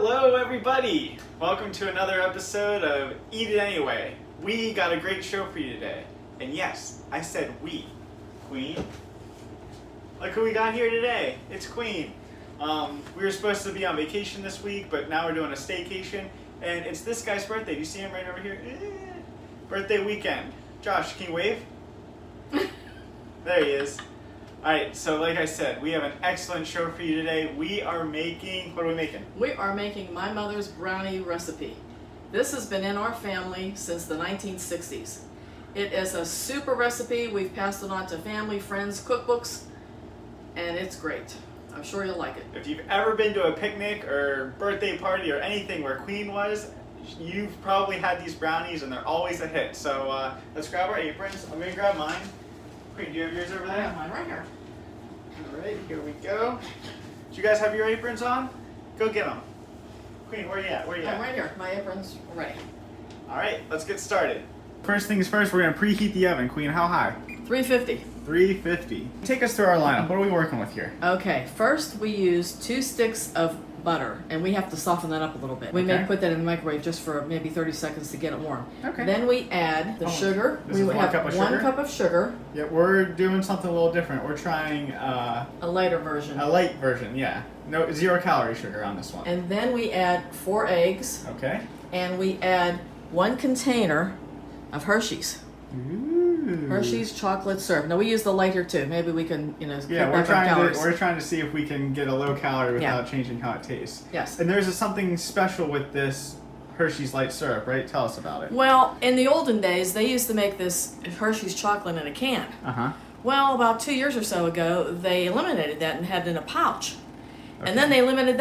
Hello everybody! Welcome to another episode of Eat It Anyway. We got a great show for you today. And yes, I said we. Queen. Look who we got here today. It's Queen. We were supposed to be on vacation this week, but now we're doing a staycation. And it's this guy's birthday. Do you see him right over here? Birthday weekend. Josh, can you wave? There he is. Alright, so like I said, we have an excellent show for you today. We are making, what are we making? We are making my mother's brownie recipe. This has been in our family since the 1960s. It is a super recipe. We've passed it on to family, friends, cookbooks, and it's great. I'm sure you'll like it. If you've ever been to a picnic or birthday party or anything where Queen was, you've probably had these brownies and they're always a hit. So let's grab our aprons. I'm gonna grab mine. Queen, do you have yours over there? I have mine right here. Alright, here we go. Do you guys have your aprons on? Go get them. Queen, where are you at? Where are you at? I'm right here. My apron's ready. Alright, let's get started. First things first, we're gonna preheat the oven. Queen, how high? 350. 350. Take us through our lineup. What are we working with here? Okay, first we use 2 sticks of butter, and we have to soften that up a little bit. We may Okay. put that in the microwave just for maybe 30 seconds to get it warm. Okay. Then we add the sugar. This We is would one have cup of 1 sugar? cup of sugar, Yeah, we're doing something a little different. We're trying a lighter version. a light version, yeah. No, 0 calorie sugar on this one. And then we add 4 eggs, Okay. and we add 1 container of Hershey's. Ooh. Hershey's chocolate syrup. Now we use the lighter too. Maybe we can, Yeah, cut we're back on trying calories. to see if we can get a low calorie without Yeah. changing how it tastes. Yes. And there's something special with this Hershey's light syrup, right? Tell us about it. Well, in the olden days, they used to make this Hershey's chocolate in a can. Uh-huh. Well, about 2 years or so ago, they eliminated that and had it in a pouch. And then they eliminated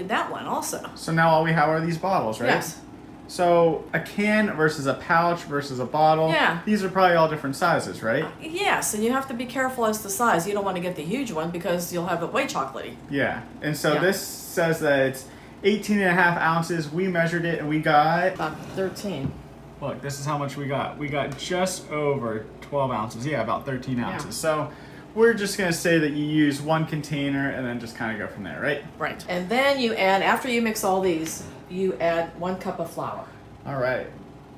that one also. So now all we have are these bottles, right? Yes. So a can versus a pouch versus a bottle. Yeah. These are probably all different sizes, right? Yes, and you have to be careful as to size. You don't want to get the huge one because you'll have it way chocolatey. Yeah. And so Yeah. this says that it's 18 and a half ounces. We measured it and we got, About 13. look, this is how much we got. We got just over 12 ounces. Yeah, about 13 ounces. So we're just going to say that you use 1 container and then just kind of go from there, right? Right. And then you add, after you mix all these, you add 1 cup of flour. All right.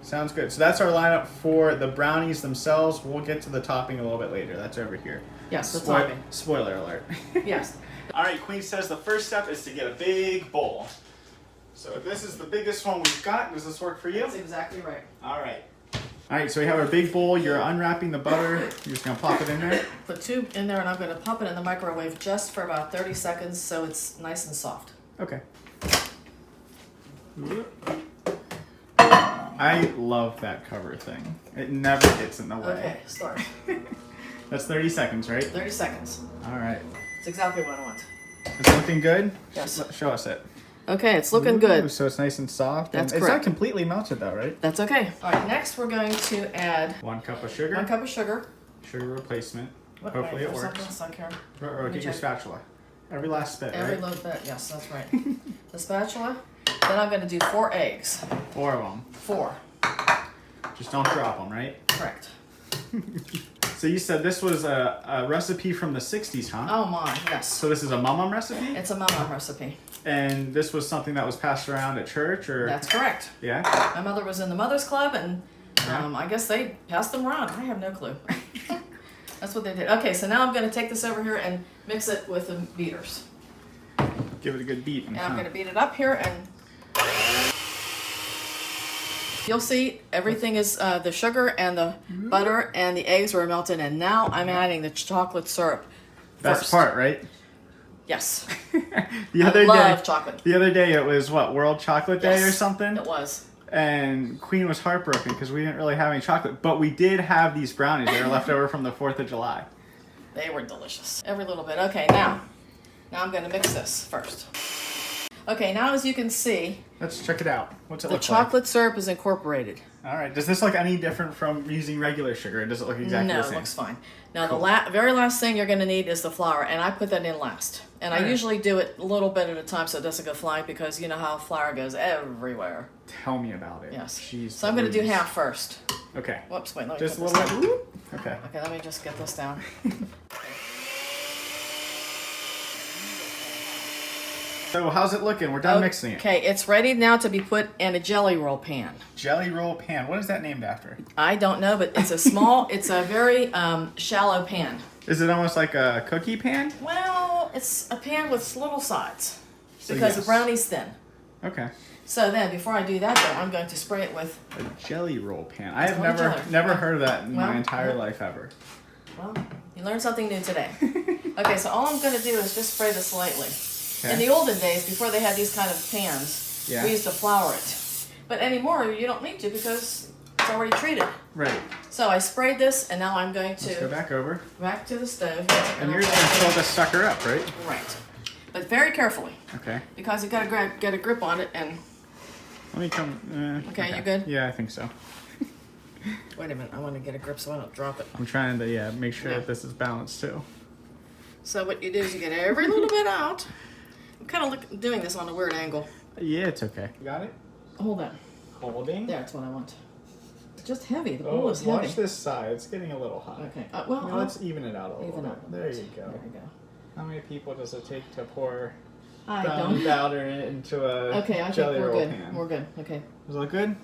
Sounds good. So that's our lineup for the brownies themselves. We'll get to the topping a little bit later. That's over here. Yes, the topping. Spoiler alert. Yes. All right, Queen says the first step is to get a big bowl. So this is the biggest one we've got. Does this work for you? That's exactly right. All right. All right, so we have our big bowl. You're unwrapping the butter. You're just going to pop it in there. Put 2 in there, and I'm going to pop it in the microwave just for about 30 seconds so it's nice and soft. Okay. I love that cover thing. It never gets in the way. Okay, start. That's 30 seconds, right? 30 seconds. All right. It's exactly what I want. Is it looking good? Yes. Show us it. Okay, it's looking Ooh, good. So it's nice and soft. That's and correct. It's not completely melted though, right? That's okay. All right, next we're going to add 1 cup of sugar. 1 cup of sugar. Sugar replacement. What, Hopefully wait, it there's works. something stuck here. Or get your check. spatula. Every last bit, Every right? little bit, yes, that's right. The spatula. Then I'm going to do 4 eggs. 4 of them. 4. Just don't drop them, right? Correct. So you said this was a recipe from the 60s, huh? Oh my, yes. So this is a mama recipe? It's a mama recipe. And this was something that was passed around at church, or? That's correct. Yeah? My mother was in the Mother's Club, and Yeah. I guess they passed them around. I have no clue. That's what they did. Okay, so now I'm going to take this over here and mix it with the beaters. Give it a good beat. And I'm going to beat it up here, and you'll see everything is the sugar and the butter and the eggs were melted, and now I'm adding the chocolate syrup Best first. part, right? Yes. The I other love day, chocolate. The other day it was what, World Chocolate Day Yes, or something? It was. And Queen was heartbroken because we didn't really have any chocolate, but we did have these brownies that were left over from the 4th of July. They were delicious. Every little bit. Okay, now I'm going to mix this first. Okay, now as you can see, Let's check it out. What's it the look chocolate syrup is incorporated. like? All right. Does this look any different from using regular sugar? Or does it look exactly No, the it same? looks fine. Now Cool. the very last thing you're going to need is the flour, and I put that in last. And I Alright. usually do it a little bit at a time so it doesn't go flying, because you know how flour goes everywhere. Tell me about it. Yes. Jeez So I'm going to do Louise. half first. Okay. Whoops, wait, let me Just a put little this bit. down. Okay. Okay, let me just get this down. So how's it looking? We're done mixing it. Okay, it's ready now to be put in a jelly roll pan. Jelly roll pan. What is that named after? I don't know, but it's a small, it's a very shallow pan. Is it almost like a cookie pan? Well, it's a pan with little sides So because the yes. brownie's thin. Okay. So then, before I do that, though, I'm going to spray it with. A jelly roll pan. I have called a jelly. never heard of that in my Well, entire life ever. Well, you learned something new today. Okay, so all I'm going to do is just spray this lightly. Okay. In the olden days, before they had these kind of pans, Yeah. we used to flour it. But anymore, you don't need to because it's already treated. Right. So I sprayed this, and now I'm going Let's go to back over. back to the stove. And you're just gonna fill this sucker up, right? Right. But very carefully, Okay. because you got to get a grip on it. And Let me come. Okay, you good? Yeah, I think so. wait a minute, I want to get a grip so I don't drop it. I'm trying to make sure Yeah. that this is balanced too. So what you do is you get every little bit out. I'm kind of doing this on a weird angle. Yeah, it's okay. You got it? Hold that. Holding. There, that's what I want. It's just heavy. The Oh, bowl is heavy. watch this side. It's getting a little hot. Okay. Now let's even it out a little even bit. up. There you go. There you go. How many people does it take to pour I brownie don't. powder into a Okay, I think jelly we're roll good. pan? We're good. Okay. Does it look good?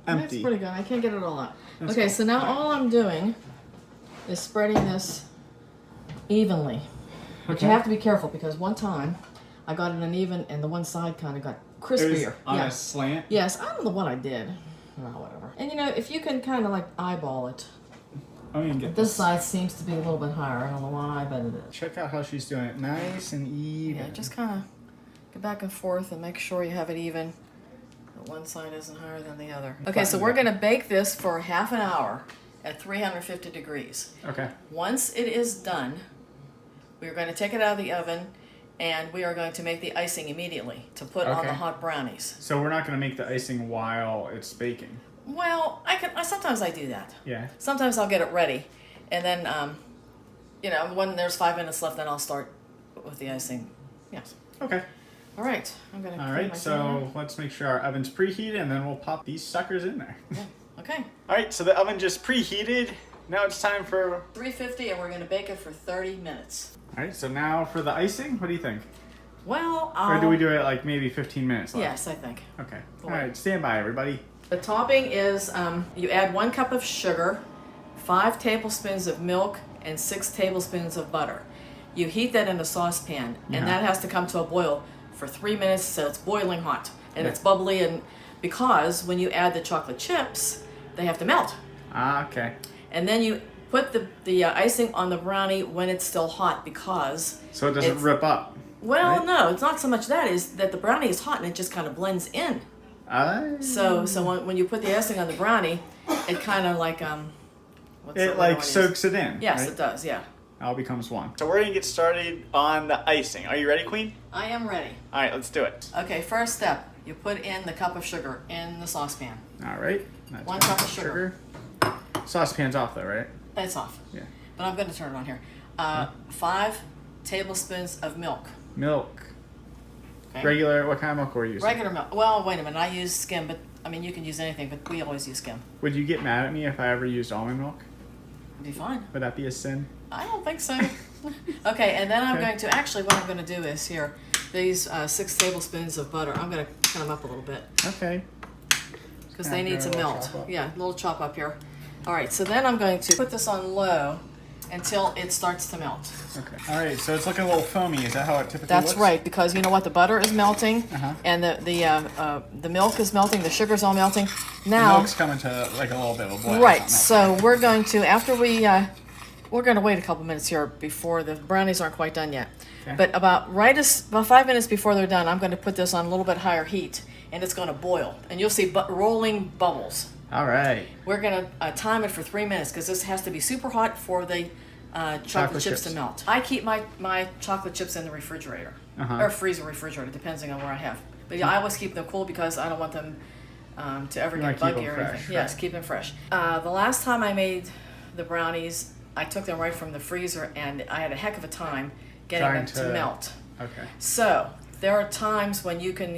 That's Empty. pretty good. I can't get it all out. That's Okay, cool. so now all I'm doing is spreading this evenly. But you Okay. have to be careful because one time I got it uneven and the one side kind of got It was crispier. on Yeah. a slant. Yes, I don't know what I did. Oh, whatever. And you know, if you can kind of like eyeball it, Oh, you can get this side seems to be a little bit higher. I don't know why, but it is. Check out how she's doing it. Nice and even. Yeah, just kind of go back and forth and make sure you have it even. That one side isn't higher than the other. Okay, so we're going to bake this for half an hour at 350 degrees. Okay. Once it is done, we're going to take it out of the oven and we are going to make the icing immediately to put on Okay. the hot brownies. So we're not going to make the icing while it's baking. Well, sometimes I do that. Yeah. Sometimes I'll get it ready, and then, when there's 5 minutes left, then I'll start with the icing. Yes. Okay. All right. I'm gonna. All clean right. my So let's make sure our oven's preheated, and then we'll pop these suckers in there. pan. Yeah. Okay. All right. So the oven just preheated. Now it's time for. 350, and we're gonna bake it for 30 minutes. All right. So now for the icing, what do you think? Well, Or do we do it like maybe 15 minutes left? Yes, I think. Okay. Cool. All right. Stand by, everybody. The topping is you add 1 cup of sugar, 5 tablespoons of milk, and 6 tablespoons of butter. You heat that in a saucepan, Yeah. and that has to come to a boil for 3 minutes, so it's boiling hot and Yeah. it's bubbly. And because when you add the chocolate chips, they have to melt, Ah, okay. and then you put the icing on the brownie when it's still hot because. So it doesn't It's- rip up. Well, Right. no, it's not so much that is that the brownie is hot and it just kind of blends in. So when you put the icing on the brownie, it kind of like what's the It word I like wanna use? soaks it in. Yes, right? it does. Yeah. All becomes one. So we're gonna get started on the icing. Are you ready, Queen? I am ready. All right, let's do it. Okay, first step, you put in the cup of sugar in the saucepan. All right. That's 1 cup of sugar. Saucepan's off though, right? It's off. Yeah. But I'm going to turn it on here. 5 tablespoons of milk. Milk. Okay. Regular. What kind of milk were you using? Regular milk. Well, wait a minute. I use skim, but I mean you can use anything, but we always use skim. Would you get mad at me if I ever used almond milk? It'd be fine. Would that be a sin? I don't think so. Okay, and then I'm Okay. going to actually what I'm going to do is here these 6 tablespoons of butter. I'm going to cut them up a little bit Okay. because Yeah, they give need it a to little melt. chop up. Yeah, a little chop up here. All right, so then I'm going to put this on low until it starts to melt. Okay. All right. So it's looking a little foamy. Is that how it typically That's looks? right, because you know what, the butter is melting, Uh-huh. and the milk is melting, the sugar's all melting. The Now, milk's coming to like a little bit of a boil. right, It's not melting. so we're going to after we're going to wait a couple minutes here before the brownies aren't quite done yet. Okay. But about 5 minutes before they're done, I'm going to put this on a little bit higher heat, and it's going to boil, and you'll see rolling bubbles. All right. We're going to time it for 3 minutes because this has to be super hot for the chocolate chips to melt. I keep my chocolate chips in the refrigerator Uh-huh. or freezer refrigerator, depending on where I have. But yeah, I always keep them cool because I don't want them to ever You get wanna keep buggy them or anything. fresh, Yes, right. keep them fresh. The last time I made the brownies, I took them right from the freezer, and I had a heck of a time getting Trying them to to- melt. Okay. So there are times when you can,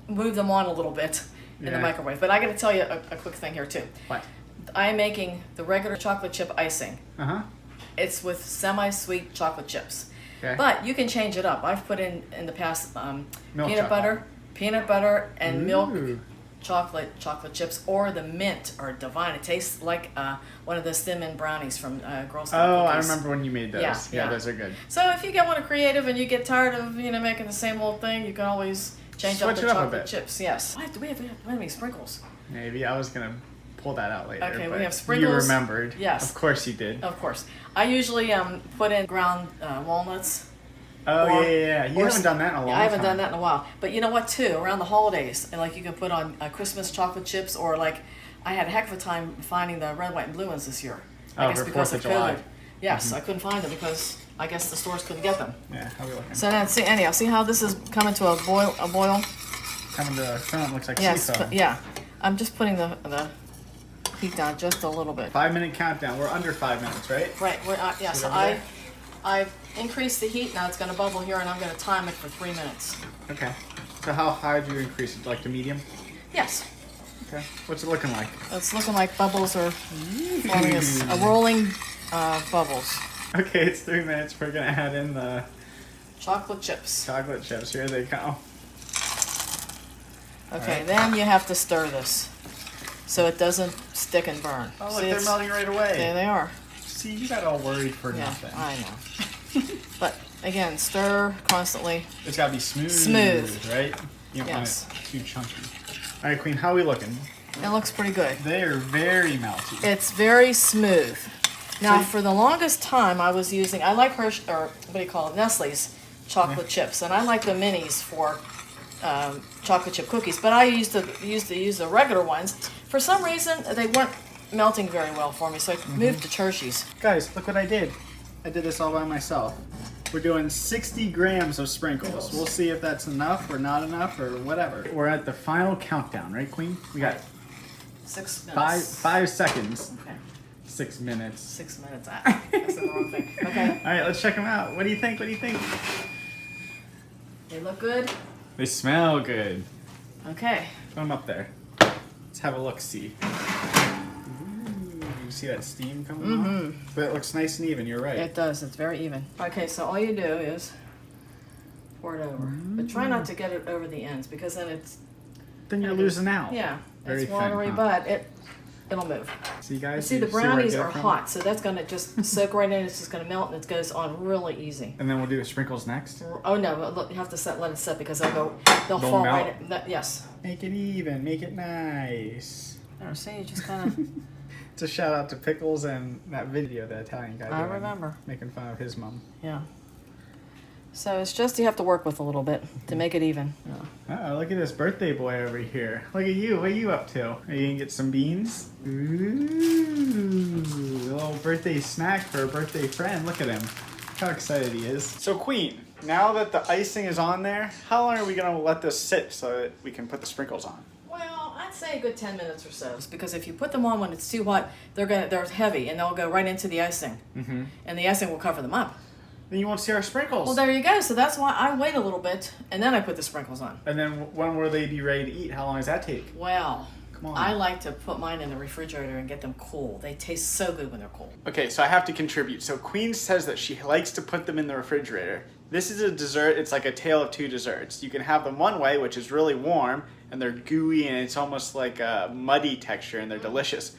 move them on a little bit in the Yeah. microwave. But I got to tell you a quick thing here too. What? I'm making the regular chocolate chip icing. Uh huh. It's with semi-sweet chocolate chips. Okay. But you can change it up. I've put in the past Milk peanut butter and milk Ooh. chocolate chips, or the mint are divine. It tastes like one of the cinnamon brownies from Girl Scout Oh, I cookies. remember when you made those. Yeah. Those are good. So if you get one creative and you get tired of making the same old thing, you can always change up Switch the it up a chocolate bit. chips. Yes. Why do we have any sprinkles? Maybe I was gonna pull that out later. Okay, we but have sprinkles. You remembered. Yes. Of course you did. Of course. I usually put in ground walnuts. Oh, Or- yeah. You or haven't done that in a long time. I haven't done that in a while. But you know what, too? Around the holidays, and like you can put on Christmas chocolate chips, or like I had a heck of a time finding the red, white, and blue ones this year. I Oh, guess for because 4th of of July. COVID. Yes, I couldn't find them because I guess the stores couldn't get them. Yeah, how are we looking? So then, see how this is coming to a boil? Coming to a film, looks like Yes, sea foam. yeah. I'm just putting the heat down just a little bit. 5-minute countdown. We're under 5 minutes, right? Right. Yes. See it over there? I've increased the heat. Now it's going to bubble here, and I'm going to time it for 3 minutes. Okay. So how high do you increase it? Like to medium? Yes. Okay. What's it looking like? It's looking like bubbles are forming a rolling bubbles. Okay, it's 3 minutes. We're gonna add in the Chocolate chips. chocolate chips. Here they go. Okay, Alright. then you have to stir this so it doesn't stick and burn. Oh, look, See, they're it's- melting right away. There they are. See, you got all worried for Yeah, nothing. I know. But again, stir constantly. It's gotta be smooth. Smooth. Right? You don't Yes. want it too chunky. All right, Queen, how are we looking? It looks pretty good. They are very melty. It's very smooth. Now, So- for the longest time, I was using, I like Hershey, or what do you call it, Nestle's chocolate chips, and I like the minis for chocolate chip cookies, but I used to use the regular ones. For some reason, they weren't melting very well for me, so I moved to Hershey's. Guys, look what I did. I did this all by myself. We're doing 60 grams of sprinkles. We'll see if that's enough or not enough or whatever. We're at the final countdown, right, Queen? We got 6 minutes. 5 seconds. Okay, 6 minutes. 6 minutes. I said the wrong thing. Okay, All right, let's check them out. What do you think? What do you think? they look good. They smell good. Okay, Put them up there. Let's have a look-see. You see that steam coming off? But it looks nice and even, you're right. it does. It's very even. Okay, so all you do is pour it over, but try not to get it over the ends because then it's Then you're losing out. yeah, Very it's thin, watery, huh? but it'll move. See, guys? And see, you the where I brownies get it are from? hot, so that's gonna just soak right in. It's just gonna melt, and it goes on really easy. And then we'll do the sprinkles next. Oh no, but look, you have to let it set because they'll They'll fall melt. right in. Yes. Make it even. Make it nice. I don't see. You just kind of. It's a shout out to Pickles and that video, the Italian guy. I doing, remember. Making fun of his mom. Yeah. So it's just you have to work with a little bit to make it even. Yeah. Oh, look at this birthday boy over here. Look at you. What are you up to? Are you gonna get some beans? Ooh, a little birthday snack for a birthday friend. Look at him. How excited he is. So Queen, now that the icing is on there, how long are we gonna let this sit so that we can put the sprinkles on? Well, I'd say a good 10 minutes or so, because if you put them on when it's too hot, they're heavy and they'll go right into the icing, and the icing will cover them up. Then you won't see our sprinkles. Well, there you go. So that's why I wait a little bit and then I put the sprinkles on. And then when will they be ready to eat? How long does that take? Well, Come on. I like to put mine in the refrigerator and get them cool. They taste so good when they're cold. Okay, so I have to contribute. So Queen says that she likes to put them in the refrigerator. This is a dessert. It's like a tale of two desserts. You can have them one way, which is really warm, and they're gooey, and it's almost like a muddy texture, and they're delicious.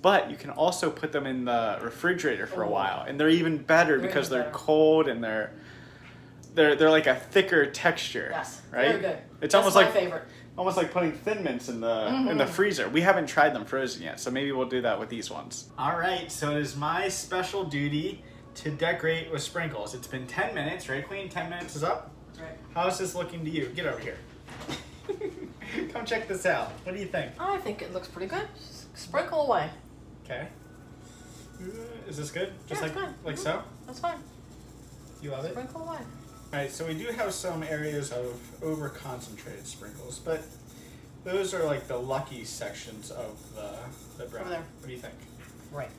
But you can also put them in the refrigerator for a while, and they're even better They're because even they're better. cold and they're like a thicker texture. Yes, right? very good. It's That's almost my like favorite. almost like putting Thin Mints in the freezer. We haven't tried them frozen yet, so maybe we'll do that with these ones. All right, so it is my special duty to decorate with sprinkles. It's been 10 minutes, right, Queen? 10 minutes is up. Right. How's this looking to you? Get over here. Come check this out. What do you think? I think it looks pretty good. Sprinkle away. Okay. Is this good? Just Yeah, like it's good. like so? That's fine. You love it? Sprinkle away. All right, so we do have some areas of over-concentrated sprinkles, but those are like the lucky sections of the brownie. Over there. What do you think? Right.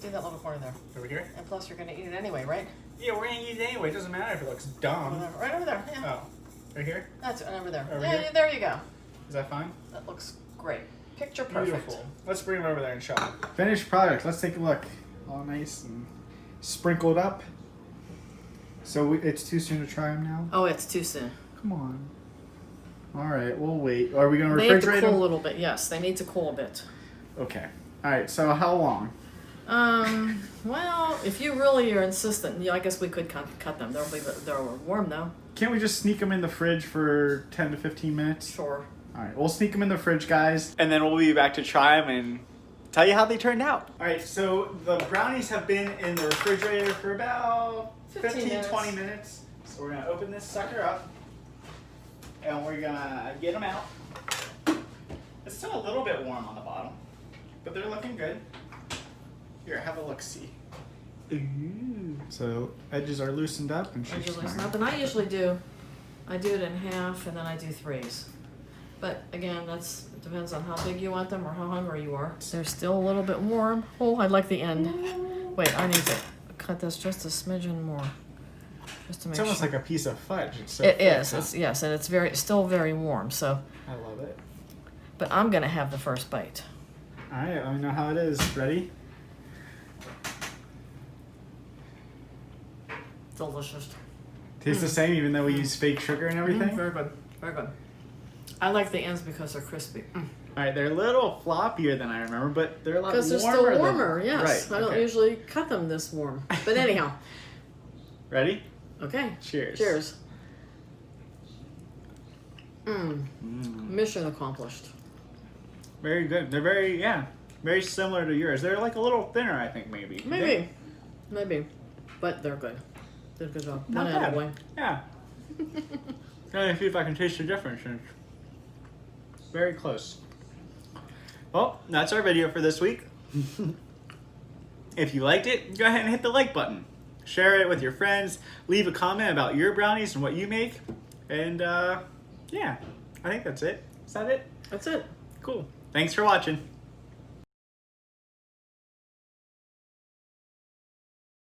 Do that little corner there. Over here? And plus, you're going to eat it anyway, right? Yeah, we're gonna eat it anyway. It doesn't matter if it looks Over dumb. there. Right over there. Yeah. Oh, right here? That's it. Over there. Over yeah, here? yeah, there you go. Is that fine? That looks great. Picture perfect. Beautiful. Let's bring them over there and show them. Finished product. Let's take a look. All nice and sprinkled up. So it's too soon to try them now? Oh, it's too soon. Come on. All right, we'll wait. Are we going to They have to refrigerate cool a them? little bit. Yes, they need to cool a bit. Okay. All right, so how long? Well, if you really are insistent, yeah, I guess we could cut them. They're warm though. Can't we just sneak them in the fridge for 10 to 15 minutes? Sure. All right, we'll sneak them in the fridge, guys. And then we'll be back to try them and tell you how they turned out. All right, so the brownies have been in the refrigerator for about 15 20 minutes. So we're going to open this sucker up and we're going to get them out. It's still a little bit warm on the bottom, but they're looking good. Here, have a look-see. Ooh. So edges are loosened up and she's And I usually do. I do it in half and then I do threes. But again, it depends on how big you want them or how hungry you are. They're still a little bit warm. Oh, I like the end. Wait, I need to cut this just a smidgen more. Just to make It's almost sure. like a piece of fudge. It's so It thick, is. huh? It's yes, and it's still very warm. So, I love it. but I'm gonna have the first bite. All right, let me know how it is. Ready? Delicious. Tastes the same even though we use fake sugar and everything? Very good. Very good. I like the ends because they're crispy. All right, they're a little floppier than I remember, but they're a lot warmer. Because they're still warmer. Than... Yes. Right, I don't okay. usually cut them this warm. But anyhow. Ready? Okay. Cheers. Cheers. Mission accomplished. Very good. They're very similar to yours. They're like a little thinner, I think, maybe. Maybe. But they're good. Did a good job. Not One bad. attaboy. Yeah. Trying to see if I can taste the difference. It's very close. Well, that's our video for this week. If you liked it, go ahead and hit the like button. Share it with your friends. Leave a comment about your brownies and what you make. And yeah, I think that's it. Is that it? That's it. Cool. Thanks for watching.